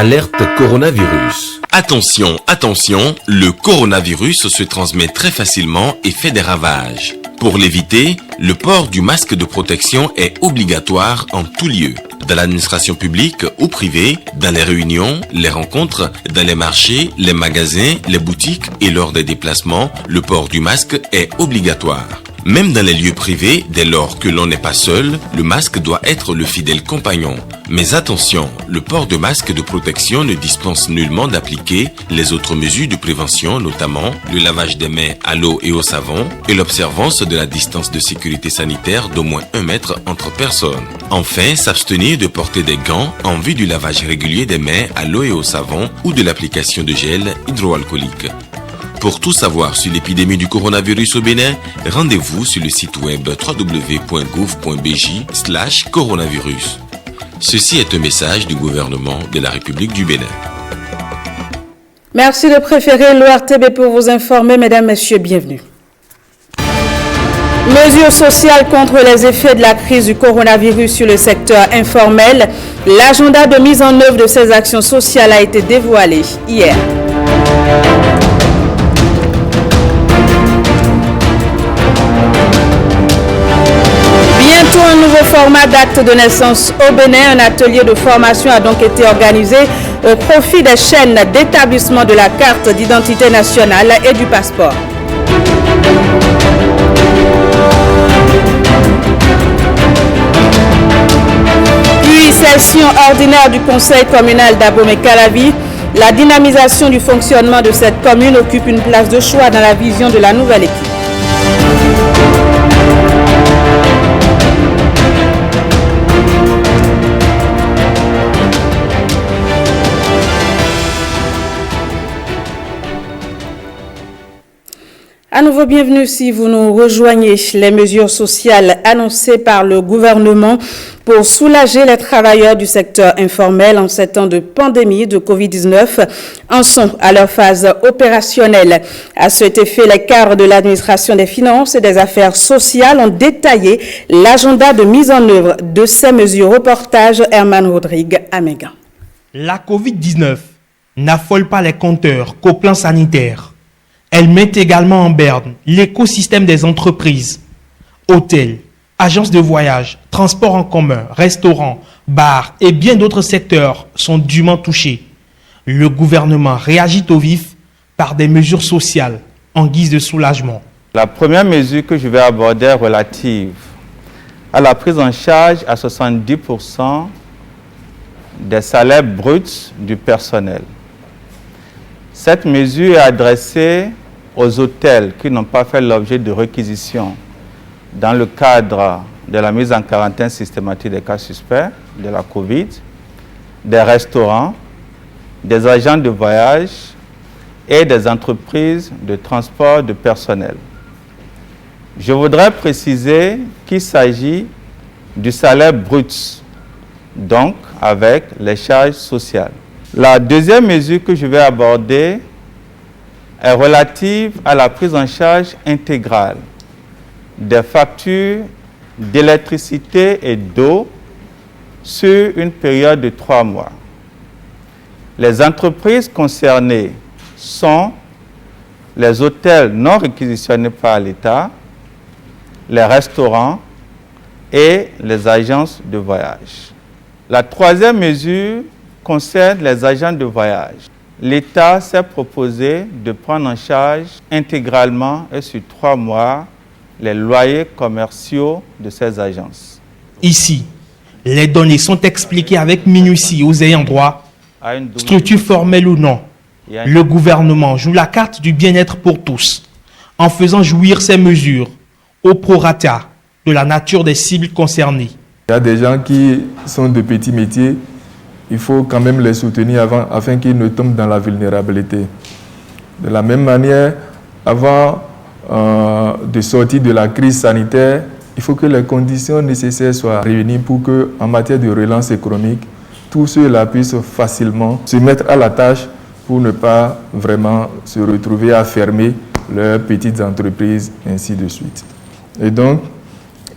Alerte coronavirus. Attention, attention, le coronavirus se transmet très facilement et fait des ravages. Pour l'éviter, le port du masque de protection est obligatoire en tout lieu. Dans l'administration publique ou privée, dans les réunions, les rencontres, dans les marchés, les magasins, les boutiques et lors des déplacements, le port du masque est obligatoire. Même dans les lieux privés, dès lors que l'on n'est pas seul, le masque doit être le fidèle compagnon. Mais attention, le port de masque de protection ne dispense nullement d'appliquer les autres mesures de prévention, notamment le lavage des mains à l'eau et au savon et l'observance de la distance de sécurité sanitaire d'au moins 1 mètre entre personnes. Enfin, s'abstenir de porter des gants en vue du lavage régulier des mains à l'eau et au savon ou de l'application de gel hydroalcoolique. Pour tout savoir sur l'épidémie du coronavirus au Bénin, rendez-vous sur le site web www.gouv.bj/coronavirus. Ceci est un message du gouvernement de la République du Bénin. Merci de préférer l'ORTB pour vous informer, mesdames, messieurs, bienvenue. Mesures sociales contre les effets de la crise du coronavirus sur le secteur informel. L'agenda de mise en œuvre de ces actions sociales a été dévoilé hier. Bientôt un nouveau format d'acte de naissance au Bénin. Un atelier de formation a donc été organisé au profit des chaînes d'établissement de la carte d'identité nationale et du passeport. Puis, session ordinaire du conseil communal d'Abomey-Calavi. La dynamisation du fonctionnement de cette commune occupe une place de choix dans la vision de la nouvelle équipe. À nouveau, bienvenue si vous nous rejoignez. Les mesures sociales annoncées par le gouvernement pour soulager les travailleurs du secteur informel en ces temps de pandémie de Covid-19 en sont à leur phase opérationnelle. À cet effet, les cadres de l'administration des finances et des affaires sociales ont détaillé l'agenda de mise en œuvre de ces mesures. Reportage Herman Rodrigue à Mégan. La Covid-19 n'affole pas les compteurs qu'au plan sanitaire. Elle met également en berne l'écosystème des entreprises, hôtels, agences de voyage, transports en commun, restaurants, bars et bien d'autres secteurs sont durement touchés. Le gouvernement réagit au vif par des mesures sociales en guise de soulagement. La première mesure que je vais aborder est relative à la prise en charge à 70% des salaires bruts du personnel. Cette mesure est adressée aux hôtels qui n'ont pas fait l'objet de réquisition dans le cadre de la mise en quarantaine systématique des cas suspects de la COVID, des restaurants, des agents de voyage et des entreprises de transport de personnel. Je voudrais préciser qu'il s'agit du salaire brut, donc avec les charges sociales. La deuxième mesure que je vais aborder est relative à la prise en charge intégrale des factures d'électricité et d'eau sur une période de 3 mois. Les entreprises concernées sont les hôtels non réquisitionnés par l'État, les restaurants et les agences de voyage. La troisième mesure concerne les agents de voyage. L'État s'est proposé de prendre en charge intégralement et sur 3 mois les loyers commerciaux de ces agences. Ici, les données sont expliquées avec minutie aux ayants droit, structure formelle ou non. Le gouvernement joue la carte du bien-être pour tous en faisant jouir ces mesures au prorata de la nature des cibles concernées. Il y a des gens qui sont de petits métiers. Il faut quand même les soutenir afin qu'ils ne tombent dans la vulnérabilité. De la même manière, avant de sortir de la crise sanitaire, il faut que les conditions nécessaires soient réunies pour que, en matière de relance économique, tous ceux-là puissent facilement se mettre à la tâche pour ne pas vraiment se retrouver à fermer leurs petites entreprises, ainsi de suite. Et donc,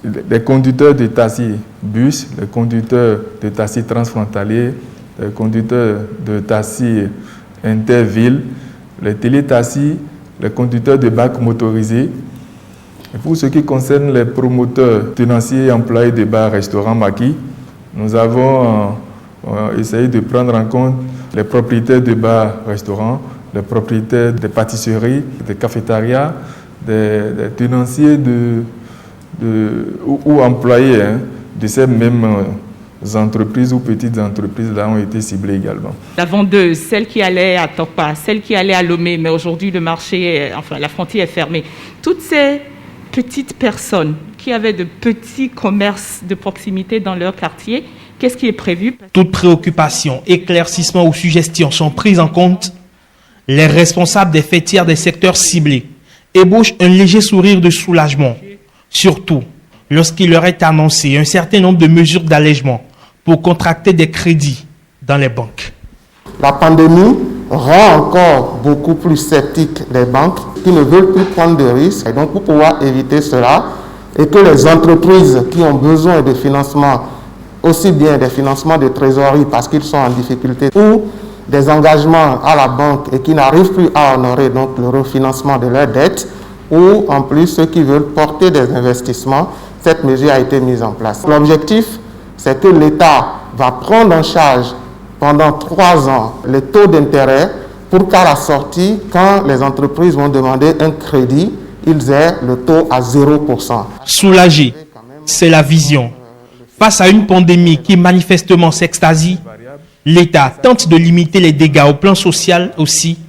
les conducteurs de taxi bus, les conducteurs de taxi transfrontaliers les conducteurs de taxi intervilles, les télétaxis, les conducteurs de bacs motorisés. Et pour ce qui concerne les promoteurs, tenanciers et employés de bars, restaurants, maquis, nous avons essayé de prendre en compte les propriétaires de bars, restaurants, les propriétaires de pâtisseries, des cafétérias, des tenanciers ou employés de ces mêmes entreprises ou petites entreprises là ont été ciblées également. La vendeuse, celle qui allait à Topa, celle qui allait à Lomé, mais aujourd'hui le marché, la frontière est fermée. Toutes ces petites personnes qui avaient de petits commerces de proximité dans leur quartier, qu'est-ce qui est prévu? Toutes préoccupations, éclaircissements ou suggestions sont prises en compte. Les responsables des fêtières des secteurs ciblés ébauchent un léger sourire de soulagement, surtout lorsqu'il leur est annoncé un certain nombre de mesures d'allègement pour contracter des crédits dans les banques. La pandémie rend encore beaucoup plus sceptiques les banques qui ne veulent plus prendre de risques. Et donc pour pouvoir éviter cela et que les entreprises qui ont besoin de financement, aussi bien des financements de trésorerie parce qu'ils sont en difficulté ou des engagements à la banque et qui n'arrivent plus à honorer donc le refinancement de leurs dettes, ou en plus ceux qui veulent porter des investissements, cette mesure a été mise en place. L'objectif, c'est que l'État va prendre en charge pendant 3 ans les taux d'intérêt pour qu'à la sortie, quand les entreprises vont demander un crédit, ils aient le taux à 0%. Soulager, c'est la vision. Face à une pandémie qui manifestement s'extasie, l'État tente de limiter les dégâts au plan social aussi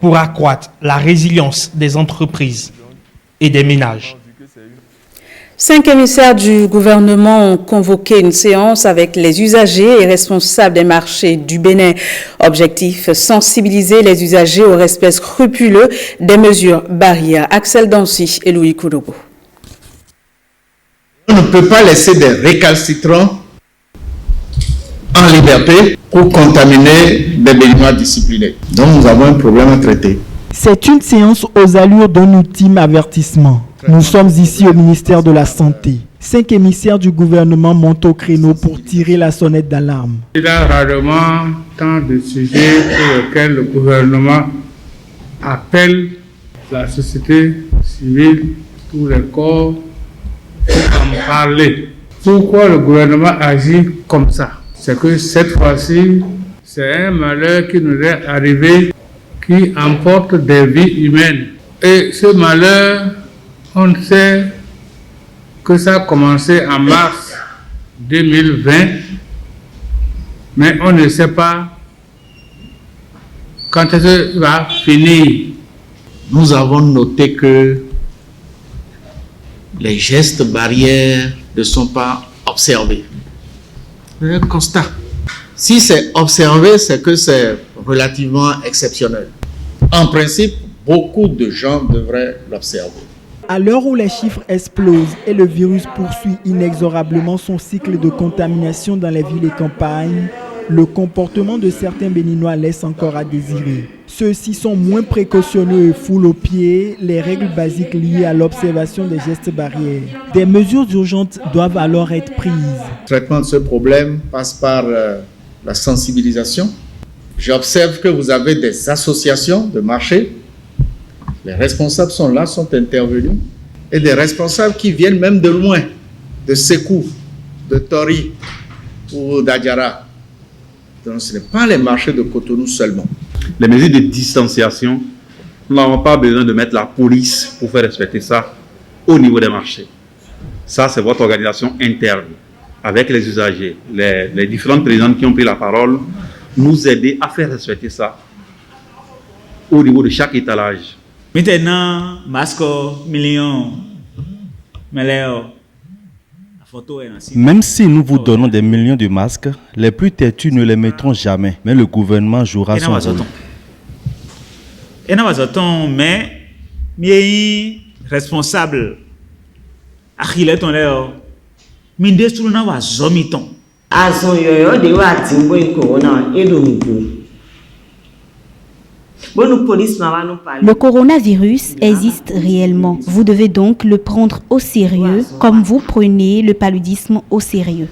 pour accroître la résilience des entreprises et des ménages. 5 émissaires du gouvernement ont convoqué une séance avec les usagers et responsables des marchés du Bénin. Objectif, sensibiliser les usagers au respect scrupuleux des mesures barrières. Axel Dancy et Louis Koudogo. On ne peut pas laisser des récalcitrants en liberté pour contaminer des Béninois disciplinés. Donc nous avons un problème à traiter. C'est une séance aux allures d'un ultime avertissement. Nous sommes ici au ministère de la Santé. 5 émissaires du gouvernement montent au créneau pour tirer la sonnette d'alarme. Il y a rarement tant de sujets pour lesquels le gouvernement appelle la société civile, tous les corps, pour en parler. Pourquoi le gouvernement agit comme ça? C'est que cette fois-ci, c'est un malheur qui nous est arrivé qui emporte des vies humaines. Et ce malheur, on sait que ça a commencé en mars 2020, mais on ne sait pas quand est-ce que va finir. Nous avons noté que les gestes barrières ne sont pas observés. C'est un constat. Si c'est observé, c'est que c'est relativement exceptionnel. En principe, beaucoup de gens devraient l'observer. À l'heure où les chiffres explosent et le virus poursuit inexorablement son cycle de contamination dans les villes et campagnes, le comportement de certains Béninois laisse encore à désirer. Ceux-ci sont moins précautionneux et foulent aux pieds les règles basiques liées à l'observation des gestes barrières. Des mesures urgentes doivent alors être prises. Le traitement de ce problème passe par la sensibilisation. J'observe que vous avez des associations de marché. Les responsables sont là, sont intervenus. Et des responsables qui viennent même de loin, de Sékou, de Tori ou d'Adjara. Donc ce n'est pas les marchés de Cotonou seulement. Les mesures de distanciation, nous n'avons pas besoin de mettre la police pour faire respecter ça au niveau des marchés. Ça, c'est votre organisation interne, avec les usagers, les différentes présidentes qui ont pris la parole, nous aider à faire respecter ça au niveau de chaque étalage. Maintenant, masque, million, Méléo. Même si nous vous donnons des millions de masques, les plus têtus ne les mettront jamais. Mais le gouvernement jouera son rôle. Et nous avons mais mieux responsable. Achille ton léo. Minde sous na wa zomiton. Aso yoyo de wa timbo corona edongo. Le coronavirus existe réellement. Vous devez donc le prendre au sérieux, comme vous prenez le paludisme au sérieux.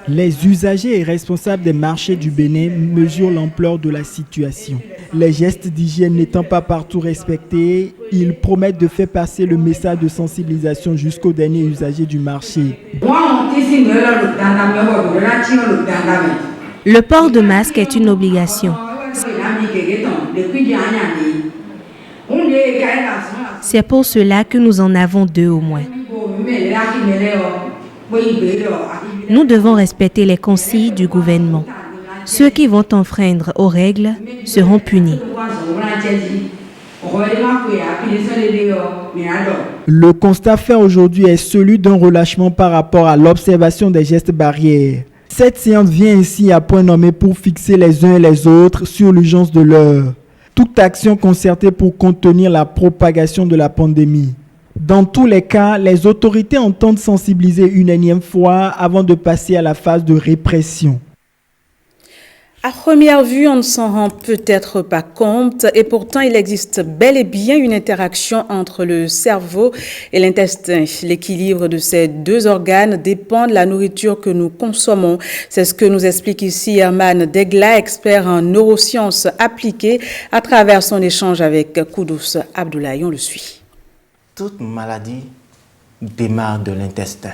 Les usagers et responsables des marchés du Bénin mesurent l'ampleur de la situation. Les gestes d'hygiène n'étant pas partout respectés, ils promettent de faire passer le message de sensibilisation jusqu'aux derniers usagers du marché. Le port de masque est une obligation. C'est pour cela que nous en avons 2 au moins. Nous devons respecter les consignes du gouvernement. Ceux qui vont enfreindre aux règles seront punis. Le constat fait aujourd'hui est celui d'un relâchement par rapport à l'observation des gestes barrières. Cette séance vient ainsi à point nommé pour fixer les uns et les autres sur l'urgence de l'heure. Toute action concertée pour contenir la propagation de la pandémie. Dans tous les cas, les autorités entendent sensibiliser une énième fois avant de passer à la phase de répression. À première vue, on ne s'en rend peut-être pas compte et pourtant il existe bel et bien une interaction entre le cerveau et l'intestin. L'équilibre de ces 2 organes dépend de la nourriture que nous consommons. C'est ce que nous explique ici Herman Degla, expert en neurosciences appliquées, à travers son échange avec Koudous Abdoulaye. On le suit. Toute maladie démarre de l'intestin.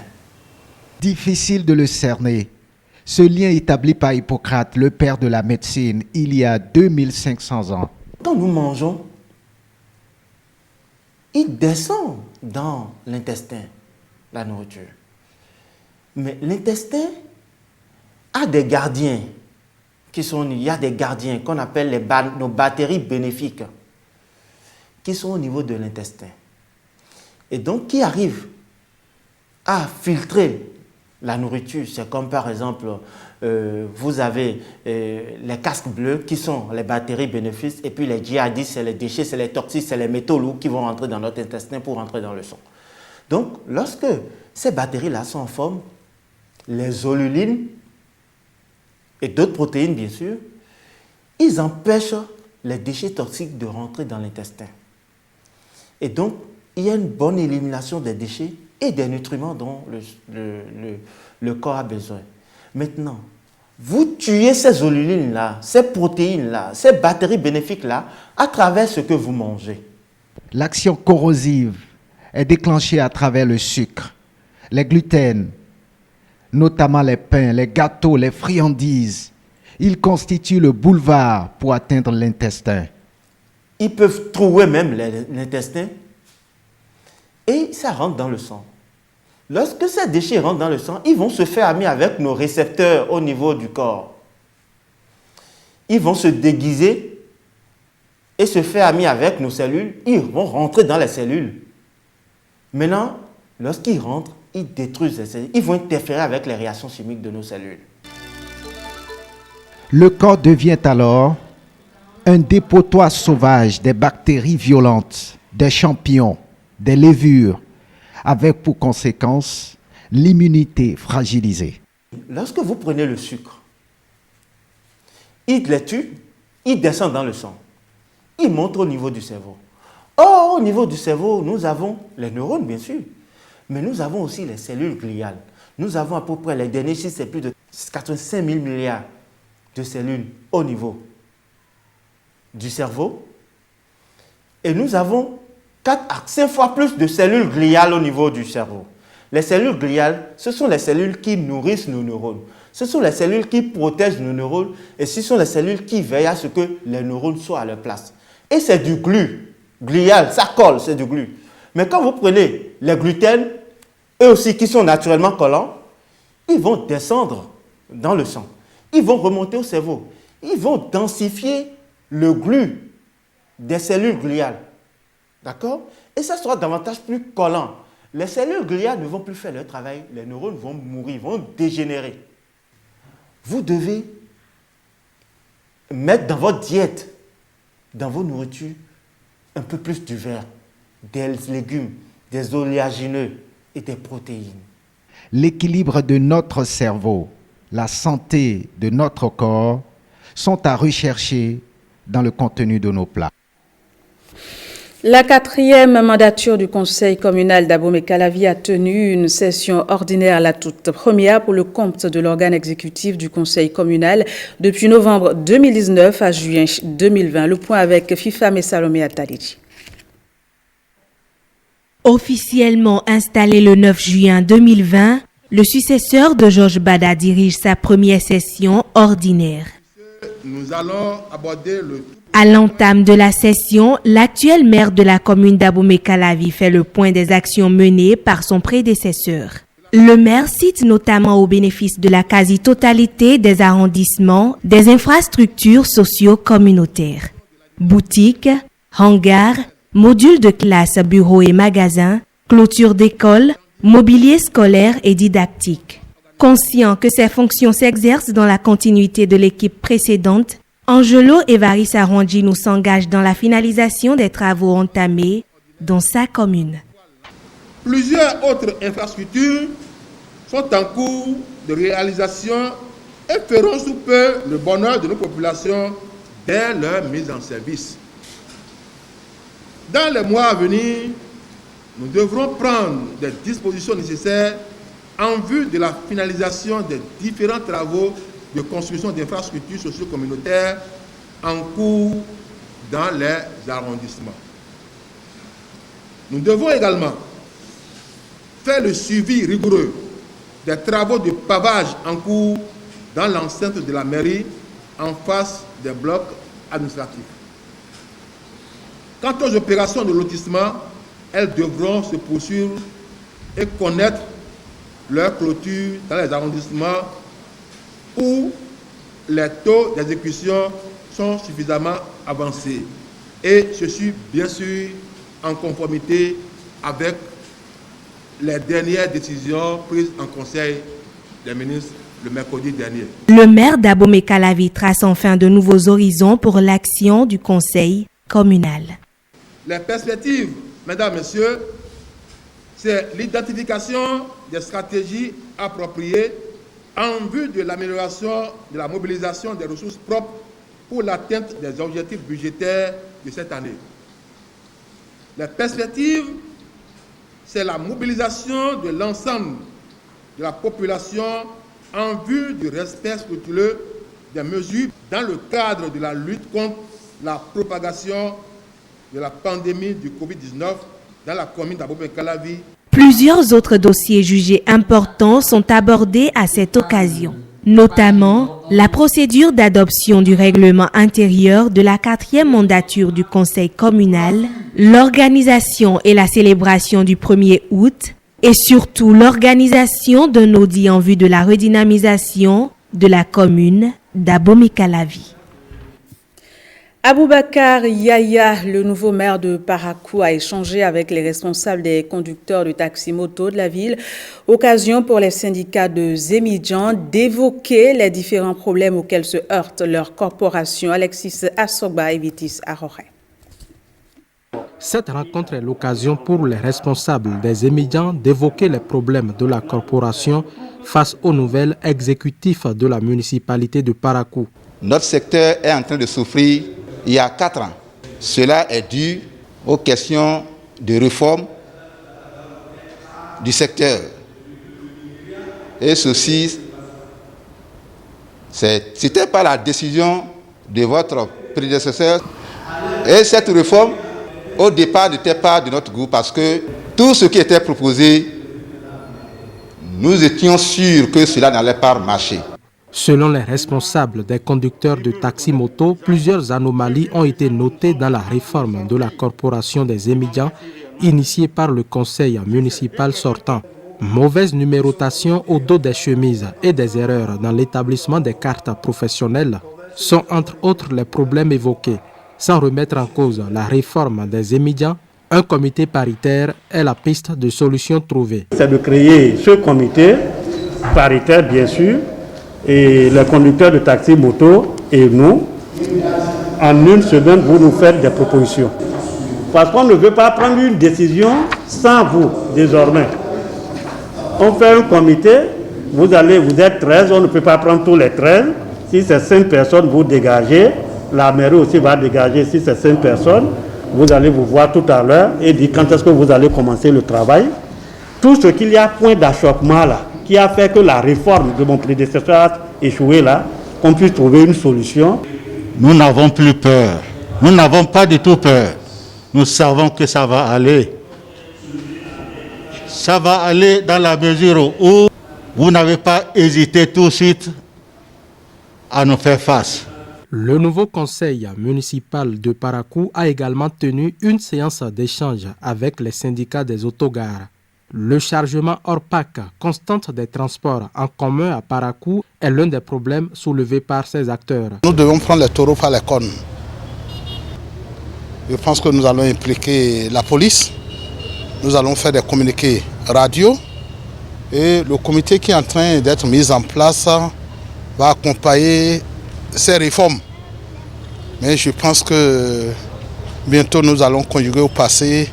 Difficile de le cerner. Ce lien établi par Hippocrate, le père de la médecine, il y a 2500 ans. Quand nous mangeons, il descend dans l'intestin, la nourriture. Mais l'intestin a des gardiens il y a des gardiens qu'on appelle nos bactéries bénéfiques qui sont au niveau de l'intestin. Et donc, qui arrivent à filtrer la nourriture. C'est comme par exemple, vous avez les casques bleus qui sont les bactéries bénéfiques et puis les djihadistes, c'est les déchets, c'est les toxiques, c'est les métaux lourds qui vont rentrer dans notre intestin pour rentrer dans le sang. Donc, lorsque ces bactéries-là sont en forme, les zolulines et d'autres protéines, bien sûr, ils empêchent les déchets toxiques de rentrer dans l'intestin. Et donc, il y a une bonne élimination des déchets et des nutriments dont le corps a besoin. Maintenant, vous tuez ces zolulines-là, ces protéines-là, ces bactéries bénéfiques-là à travers ce que vous mangez. L'action corrosive est déclenchée à travers le sucre, les gluten, notamment les pains, les gâteaux, les friandises. Ils constituent le boulevard pour atteindre l'intestin. Ils peuvent trouer même l'intestin et ça rentre dans le sang. Lorsque ces déchets rentrent dans le sang, ils vont se faire amis avec nos récepteurs au niveau du corps. Ils vont se déguiser et se faire amis avec nos cellules. Ils vont rentrer dans les cellules. Maintenant, lorsqu'ils rentrent, ils détruisent les cellules. Ils vont interférer avec les réactions chimiques de nos cellules. Le corps devient alors un dépotoir sauvage des bactéries violentes, des champignons, des levures, avec pour conséquence l'immunité fragilisée. Lorsque vous prenez le sucre, il les tue, il descend dans le sang, il monte au niveau du cerveau. Or, au niveau du cerveau, nous avons les neurones, bien sûr, mais nous avons aussi les cellules gliales. Nous avons à peu près, les derniers chiffres, c'est plus de 85 000 milliards de cellules au niveau du cerveau. Et nous avons 4 à 5 fois plus de cellules gliales au niveau du cerveau. Les cellules gliales, ce sont les cellules qui nourrissent nos neurones. Ce sont les cellules qui protègent nos neurones et ce sont les cellules qui veillent à ce que les neurones soient à leur place. Et c'est du glu glial, ça colle, c'est du glu. Mais quand vous prenez les gluten, eux aussi qui sont naturellement collants, ils vont descendre dans le sang. Ils vont remonter au cerveau. Ils vont densifier le glu des cellules gliales. D'accord? Et ça sera davantage plus collant. Les cellules gliales ne vont plus faire leur travail, les neurones vont mourir, vont dégénérer. Vous devez mettre dans votre diète, dans vos nourritures, un peu plus du vert, des légumes, des oléagineux et des protéines. L'équilibre de notre cerveau, la santé de notre corps sont à rechercher dans le contenu de nos plats. La 4e mandature du conseil communal d'Abomey-Calavi a tenu une session ordinaire, la toute première pour le compte de l'organe exécutif du conseil communal depuis novembre 2019 à juin 2020. Le point avec Fifam et Salomé Atalidji. Officiellement installé le 9 juin 2020, le successeur de Georges Bada dirige sa première session ordinaire. Nous allons aborder le... À l'entame de la session, l'actuel maire de la commune d'Abomey-Calavi fait le point des actions menées par son prédécesseur. Le maire cite notamment au bénéfice de la quasi-totalité des arrondissements des infrastructures socio-communautaires. Boutiques, hangars, modules de classe, bureaux et magasins, clôture d'écoles, mobilier scolaire et didactique. Conscient que ces fonctions s'exercent dans la continuité de l'équipe précédente, Angelo Evaris Arondji nous s'engage dans la finalisation des travaux entamés dans sa commune. Plusieurs autres infrastructures sont en cours de réalisation et feront sous peu le bonheur de nos populations dès leur mise en service. Dans les mois à venir, nous devrons prendre des dispositions nécessaires en vue de la finalisation des différents travaux de construction d'infrastructures socio-communautaires en cours dans les arrondissements. Nous devons également faire le suivi rigoureux des travaux de pavage en cours dans l'enceinte de la mairie en face des blocs administratifs. Quant aux opérations de lotissement, elles devront se poursuivre et connaître leur clôture dans les arrondissements où les taux d'exécution sont suffisamment avancés. Et ceci, bien sûr, en conformité avec les dernières décisions prises en Conseil des ministres le mercredi dernier. Le maire d'Abomey-Calavi trace enfin de nouveaux horizons pour l'action du Conseil communal. Les perspectives, mesdames, messieurs, c'est l'identification des stratégies appropriées en vue de l'amélioration de la mobilisation des ressources propres pour l'atteinte des objectifs budgétaires de cette année. La perspective, c'est la mobilisation de l'ensemble de la population en vue du respect scrupuleux des mesures dans le cadre de la lutte contre la propagation de la pandémie du Covid-19 dans la commune d'Abomey-Calavi. Plusieurs autres dossiers jugés importants sont abordés à cette occasion, notamment la procédure d'adoption du règlement intérieur de la 4e mandature du conseil communal, l'organisation et la célébration du 1er août et surtout l'organisation d'un audit en vue de la redynamisation de la commune d'Abomey-Calavi. Aboubakar Yaya, le nouveau maire de Parakou, a échangé avec les responsables des conducteurs de taxi-moto de la ville. Occasion pour les syndicats de Zémidjan d'évoquer les différents problèmes auxquels se heurte leur corporation. Alexis Assoba et Vitis Aroré. Cette rencontre est l'occasion pour les responsables des Zémidjan d'évoquer les problèmes de la corporation face aux nouvelles exécutifs de la municipalité de Parakou. Notre secteur est en train de souffrir il y a 4 ans. Cela est dû aux questions de réforme du secteur. Et ceci, c'était pas la décision de votre prédécesseur. Et cette réforme, au départ, n'était pas de notre goût parce que tout ce qui était proposé, nous étions sûrs que cela n'allait pas marcher. Selon les responsables des conducteurs de taxi-moto, plusieurs anomalies ont été notées dans la réforme de la corporation des Zémidjan initiée par le conseil municipal sortant. Mauvaise numérotation au dos des chemises et des erreurs dans l'établissement des cartes professionnelles sont entre autres les problèmes évoqués. Sans remettre en cause la réforme des Zémidjan, un comité paritaire est la piste de solutions trouvées. C'est de créer ce comité paritaire, bien sûr, et les conducteurs de taxi moto et nous, en une semaine, vous nous faites des propositions. Parce qu'on ne veut pas prendre une décision sans vous, désormais. On fait un comité, vous êtes 13, on ne peut pas prendre tous les 13. Si c'est 5 personnes, vous dégagez. La mairie aussi va dégager. Si c'est 5 personnes, vous allez vous voir tout à l'heure et dire quand est-ce que vous allez commencer le travail. Tout ce qu'il y a point d'achoppement là, qui a fait que la réforme de mon prédécesseur a échoué là, qu'on puisse trouver une solution. Nous n'avons plus peur. Nous n'avons pas du tout peur. Nous savons que ça va aller. Ça va aller dans la mesure où vous n'avez pas hésité tout de suite à nous faire face. Le nouveau conseil municipal de Parakou a également tenu une séance d'échange avec les syndicats des autogares. Le chargement hors PAC constante des transports en commun à Parakou est l'un des problèmes soulevés par ces acteurs. Nous devons prendre les taureaux par les cornes. Je pense que nous allons impliquer la police. Nous allons faire des communiqués radio. Et le comité qui est en train d'être mis en place va accompagner ces réformes. Mais je pense que bientôt nous allons conjuguer au passé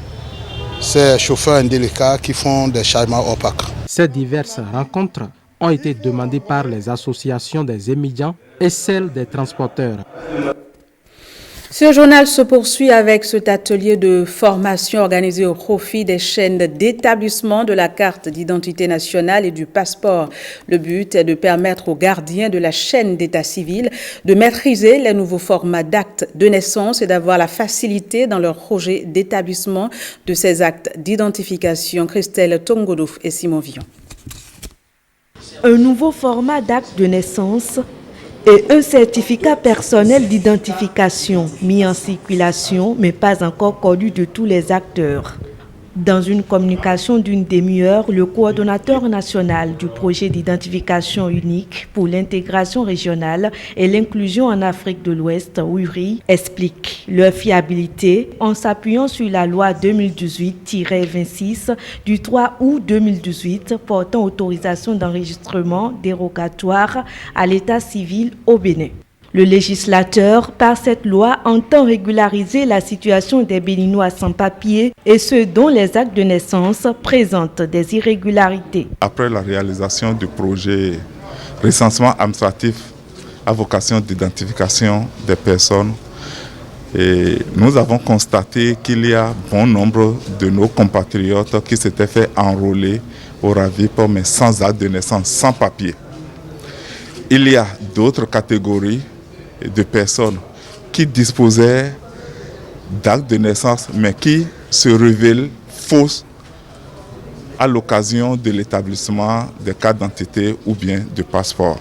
ces chauffeurs indélicats qui font des chargements opaques. Ces diverses rencontres ont été demandées par les associations des émigrants et celles des transporteurs. Ce journal se poursuit avec cet atelier de formation organisé au profit des chaînes d'établissement de la carte d'identité nationale et du passeport. Le but est de permettre aux gardiens de la chaîne d'état civil de maîtriser les nouveaux formats d'actes de naissance et d'avoir la facilité dans leur projet d'établissement de ces actes d'identification. Christelle Tongodouf et Simon Villon. Un nouveau format d'acte de naissance et un certificat personnel d'identification mis en circulation mais pas encore connu de tous les acteurs. Dans une communication d'une demi-heure, le coordonnateur national du projet d'identification unique pour l'intégration régionale et l'inclusion en Afrique de l'Ouest, URI, explique leur fiabilité en s'appuyant sur la loi 2018-26 du 3 août 2018 portant autorisation d'enregistrement dérogatoire à l'état civil au Bénin. Le législateur, par cette loi, entend régulariser la situation des Béninois sans papier et ceux dont les actes de naissance présentent des irrégularités. Après la réalisation du projet recensement administratif à vocation d'identification des personnes, nous avons constaté qu'il y a bon nombre de nos compatriotes qui s'étaient fait enrôler au RAVIP mais sans acte de naissance, sans papier. Il y a d'autres catégories de personnes qui disposaient d'actes de naissance mais qui se révèlent fausses à l'occasion de l'établissement des cartes d'identité ou bien de passeport.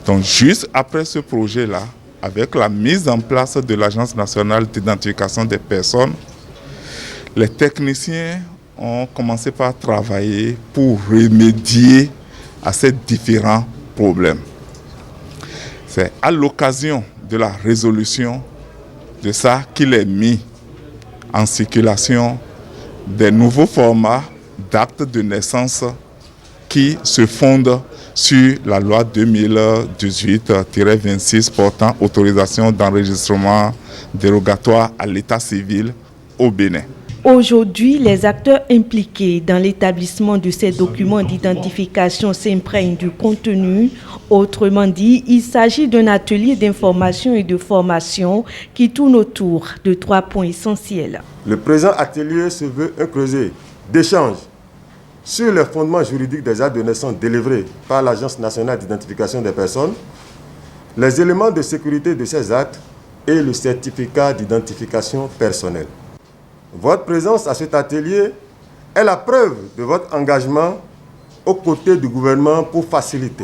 Donc juste après ce projet-là, avec la mise en place de l'Agence nationale d'identification des personnes, les techniciens ont commencé par travailler pour remédier à ces différents problèmes. C'est à l'occasion de la résolution de ça qu'il est mis en circulation des nouveaux formats d'actes de naissance qui se fondent sur la loi 2018-26 portant autorisation d'enregistrement dérogatoire à l'état civil au Bénin. Aujourd'hui, les acteurs impliqués dans l'établissement de ces documents d'identification s'imprègnent du contenu. Autrement dit, il s'agit d'un atelier d'information et de formation qui tourne autour de 3 points essentiels. Le présent atelier se veut un creuset d'échange sur les fondements juridiques des actes de naissance délivrés par l'Agence nationale d'identification des personnes, les éléments de sécurité de ces actes et le certificat d'identification personnelle. Votre présence à cet atelier est la preuve de votre engagement aux côtés du gouvernement pour faciliter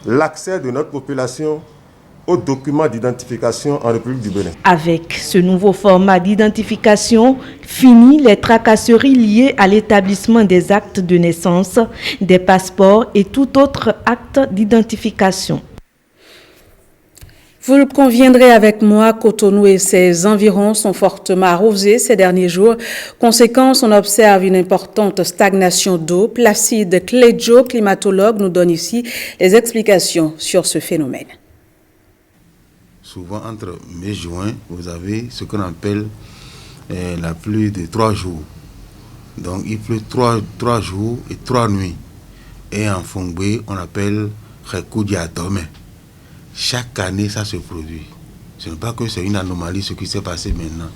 l'accès de notre population aux documents d'identification en République du Bénin. Avec ce nouveau format d'identification, fini les tracasseries liées à l'établissement des actes de naissance, des passeports et tout autre acte d'identification. Vous le conviendrez avec moi, Cotonou et ses environs sont fortement arrosés ces derniers jours. Conséquence, on observe une importante stagnation d'eau. Placide Clédio, climatologue, nous donne ici les explications sur ce phénomène. Souvent, entre mai et juin, vous avez ce qu'on appelle la pluie de 3 jours. Donc, il pleut 3 jours et 3 nuits. Et en Fongbe, on appelle Rekoudiatome. chaque année ça se produit. Ce n'est pas que c'est une anomalie ce qui s'est passé maintenant.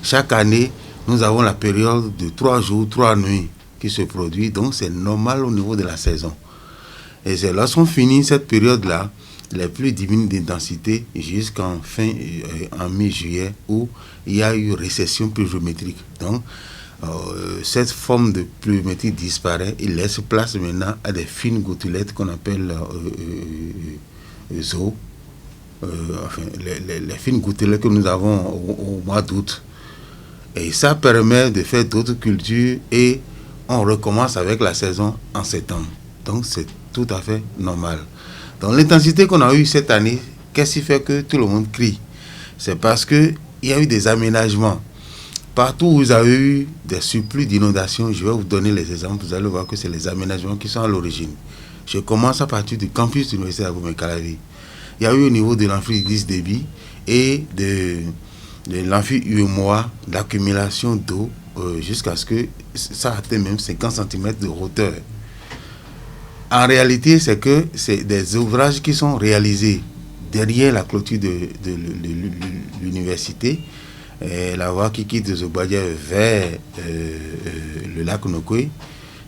Chaque année, nous avons la période de 3 jours, 3 nuits qui se produit, donc c'est normal au niveau de la saison. Et c'est lorsqu'on finit cette période-là, les pluies diminuent d'intensité jusqu'en en mi-juillet où il y a eu récession pluviométrique. Donc, cette forme de pluviométrie disparaît et laisse place maintenant à des fines gouttelettes qu'on appelle eaux. Les fines gouttelettes que nous avons au mois d'août. Et ça permet de faire d'autres cultures et on recommence avec la saison en septembre. Donc c'est tout à fait normal. Donc l'intensité qu'on a eue cette année, qu'est-ce qui fait que tout le monde crie? C'est parce qu'il y a eu des aménagements. Partout où vous avez eu des surplus d'inondations, je vais vous donner les exemples, vous allez voir que c'est les aménagements qui sont à l'origine. Je commence à partir du campus de l'Université d'Abomey-Calavi. Il y a eu au niveau de l'amphi 10 débit et de l'amphi UMOA d'accumulation d'eau jusqu'à ce que ça atteigne même 50 cm de hauteur. En réalité, c'est que c'est des ouvrages qui sont réalisés derrière la clôture de l'université, la voie qui quitte Zobadja vers le lac Nokwe.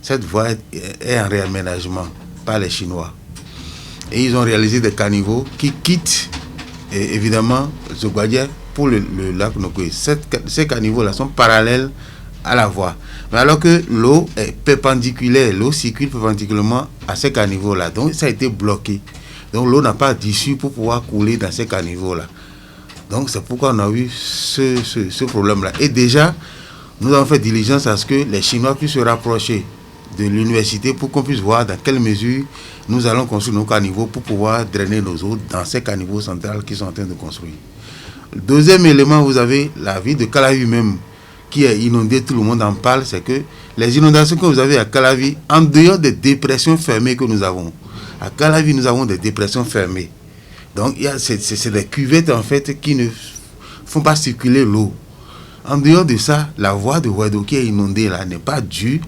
Cette voie est en réaménagement par les Chinois. Et ils ont réalisé des caniveaux qui quittent évidemment Zobadja pour le lac Nokwe. Ces caniveaux-là sont parallèles à la voie. Mais alors que l'eau est perpendiculaire, l'eau circule perpendiculairement à ces caniveaux-là. Donc ça a été bloqué. Donc l'eau n'a pas d'issue pour pouvoir couler dans ces caniveaux-là. Donc c'est pourquoi on a eu ce problème-là. Et déjà, nous avons fait diligence à ce que les Chinois puissent se rapprocher de l'université pour qu'on puisse voir dans quelle mesure nous allons construire nos caniveaux pour pouvoir drainer nos eaux dans ces caniveaux centrales qui sont en train de construire. Le deuxième élément, vous avez la ville de Calavi même, qui est inondée, tout le monde en parle, c'est que les inondations que vous avez à Calavi, en dehors des dépressions fermées que nous avons, à Calavi, nous avons des dépressions fermées. Donc, c'est des cuvettes, en fait, qui ne font pas circuler l'eau. En dehors de ça, la voie de Ouedo qui est inondée, là, n'est pas due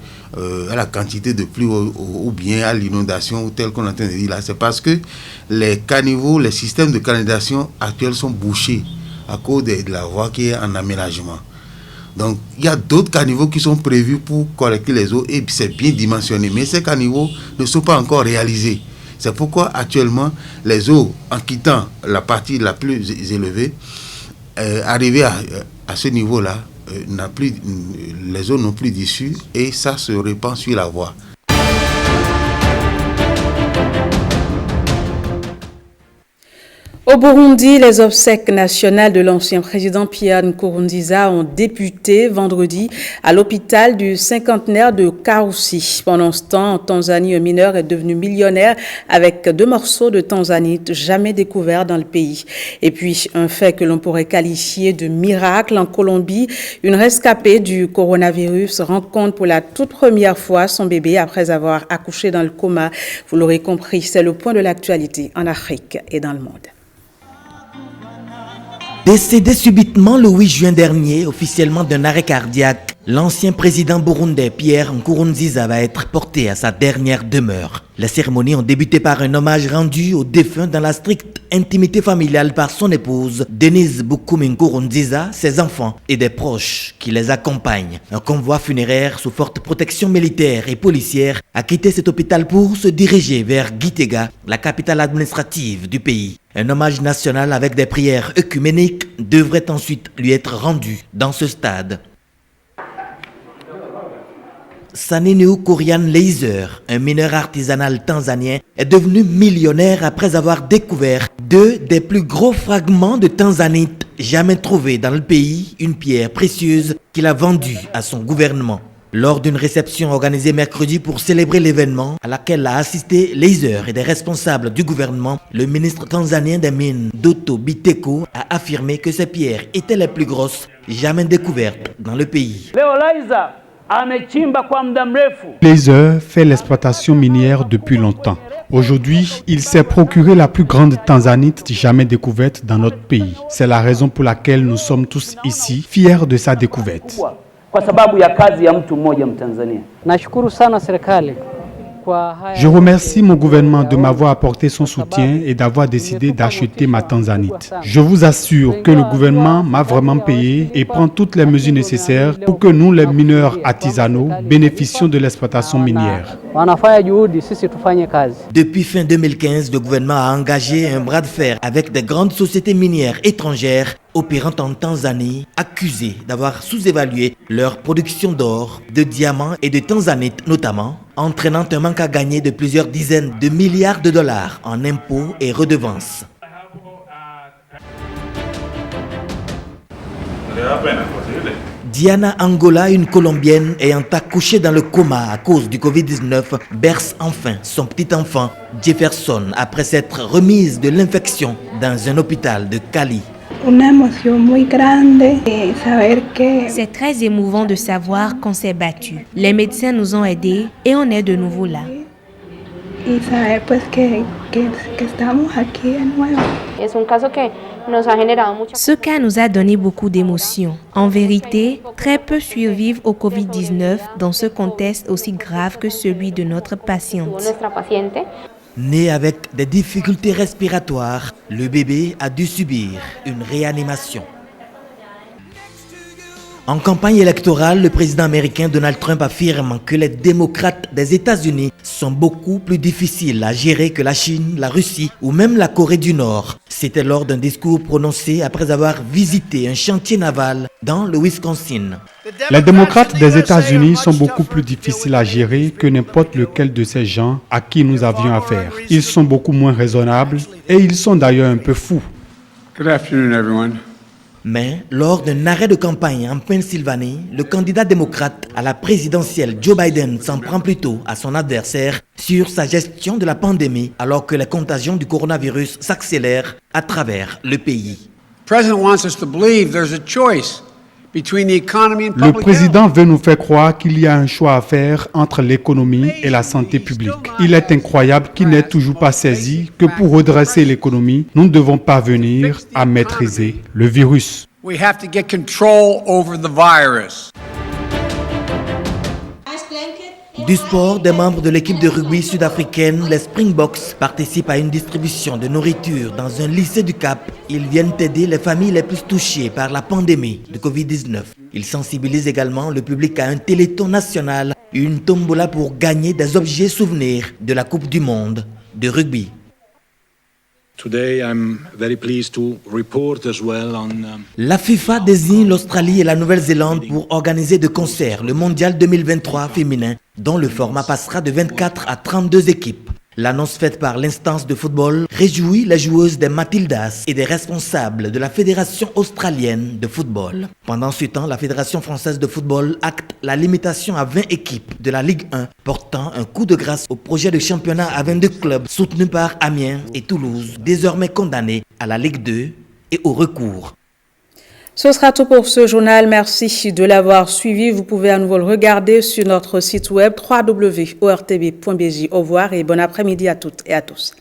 à la quantité de pluie ou bien à l'inondation telle qu'on est en train de dire là. C'est parce que les caniveaux, les systèmes de canalisation actuels sont bouchés à cause de la voie qui est en aménagement. Donc, il y a d'autres caniveaux qui sont prévus pour collecter les eaux et c'est bien dimensionné. Mais ces caniveaux ne sont pas encore réalisés. C'est pourquoi actuellement, les eaux, en quittant la partie la plus élevée, arrivées à ce niveau-là, les eaux n'ont plus d'issue et ça se répand sur la voie. Au Burundi, les obsèques nationales de l'ancien président Pierre Nkurunziza ont débuté vendredi à l'hôpital du cinquantenaire de Karusi. Pendant ce temps, en Tanzanie, un mineur est devenu millionnaire avec 2 morceaux de tanzanite jamais découverts dans le pays. Et puis, un fait que l'on pourrait qualifier de miracle en Colombie, une rescapée du coronavirus rencontre pour la toute première fois son bébé après avoir accouché dans le coma. Vous l'aurez compris, c'est le point de l'actualité en Afrique et dans le monde. Décédé subitement le 8 juin dernier, officiellement d'un arrêt cardiaque, l'ancien président burundais Pierre Nkurunziza va être porté à sa dernière demeure. Les cérémonies ont débuté par un hommage rendu au défunt dans la stricte intimité familiale par son épouse Denise Bukumi Nkurunziza, ses enfants et des proches qui les accompagnent. Un convoi funéraire sous forte protection militaire et policière a quitté cet hôpital pour se diriger vers Gitega, la capitale administrative du pays. Un hommage national avec des prières œcuméniques devrait ensuite lui être rendu dans ce stade. Sanineu Kurian Leiser, un mineur artisanal tanzanien, est devenu millionnaire après avoir découvert 2 des plus gros fragments de tanzanite jamais trouvés dans le pays, une pierre précieuse qu'il a vendue à son gouvernement. Lors d'une réception organisée mercredi pour célébrer l'événement, à laquelle a assisté Leiser et des responsables du gouvernement, le ministre tanzanien des mines Doto Biteko a affirmé que ces pierres étaient les plus grosses jamais découvertes dans le pays. Leiser fait l'exploitation minière depuis longtemps. Aujourd'hui, il s'est procuré la plus grande tanzanite jamais découverte dans notre pays. C'est la raison pour laquelle nous sommes tous ici fiers de sa découverte. Je remercie mon gouvernement de m'avoir apporté son soutien et d'avoir décidé d'acheter ma tanzanite. Je vous assure que le gouvernement m'a vraiment payé et prend toutes les mesures nécessaires pour que nous, les mineurs artisanaux, bénéficions de l'exploitation minière. Depuis fin 2015, le gouvernement a engagé un bras de fer avec des grandes sociétés minières étrangères opérant en Tanzanie, accusées d'avoir sous-évalué leur production d'or, de diamants et de tanzanite notamment, entraînant un manque à gagner de plusieurs dizaines de milliards de dollars en impôts et redevances. Diana Angola, une Colombienne ayant accouché dans le coma à cause du Covid-19, berce enfin son petit enfant Jefferson après s'être remise de l'infection dans un hôpital de Cali. C'est très émouvant de savoir qu'on s'est battu. Les médecins nous ont aidés et on est de nouveau là. Ce cas nous a donné beaucoup d'émotions. En vérité, très peu survivent au Covid-19 dans ce contexte aussi grave que celui de notre patiente. Né avec des difficultés respiratoires, le bébé a dû subir une réanimation. En campagne électorale, le président américain Donald Trump affirme que les démocrates des États-Unis sont beaucoup plus difficiles à gérer que la Chine, la Russie ou même la Corée du Nord. C'était lors d'un discours prononcé après avoir visité un chantier naval dans le Wisconsin. Les démocrates des États-Unis sont beaucoup plus difficiles à gérer que n'importe lequel de ces gens à qui nous avions affaire. Ils sont beaucoup moins raisonnables et ils sont d'ailleurs un peu fous. Good afternoon, everyone. Mais lors d'un arrêt de campagne en Pennsylvanie, le candidat démocrate à la présidentielle Joe Biden s'en prend plutôt à son adversaire sur sa gestion de la pandémie alors que les contagions du coronavirus s'accélèrent à travers le pays. Le président veut nous faire croire qu'il y a un choix à faire entre l'économie et la santé publique. Il est incroyable qu'il n'ait toujours pas saisi que pour redresser l'économie, nous devons parvenir à maîtriser le virus. Du sport, des membres de l'équipe de rugby sud-africaine, les Springboks, participent à une distribution de nourriture dans un lycée du Cap. Ils viennent aider les familles les plus touchées par la pandémie de Covid-19. Ils sensibilisent également le public à un téléthon national, une tombola pour gagner des objets souvenirs de la Coupe du Monde de rugby. La FIFA désigne l'Australie et la Nouvelle-Zélande pour organiser de concert le Mondial 2023 féminin, dont le format passera de 24 à 32 équipes. L'annonce faite par l'instance de football réjouit les joueuses des Matildas et des responsables de la Fédération australienne de football. Pendant ce temps, la Fédération française de football acte la limitation à 20 équipes de la Ligue 1, portant un coup de grâce au projet de championnat à 22 clubs soutenu par Amiens et Toulouse, désormais condamnés à la Ligue 2 et au recours. Ce sera tout pour ce journal. Merci de l'avoir suivi. Vous pouvez à nouveau le regarder sur notre site web www.ortb.bj. Au revoir et bon après-midi à toutes et à tous.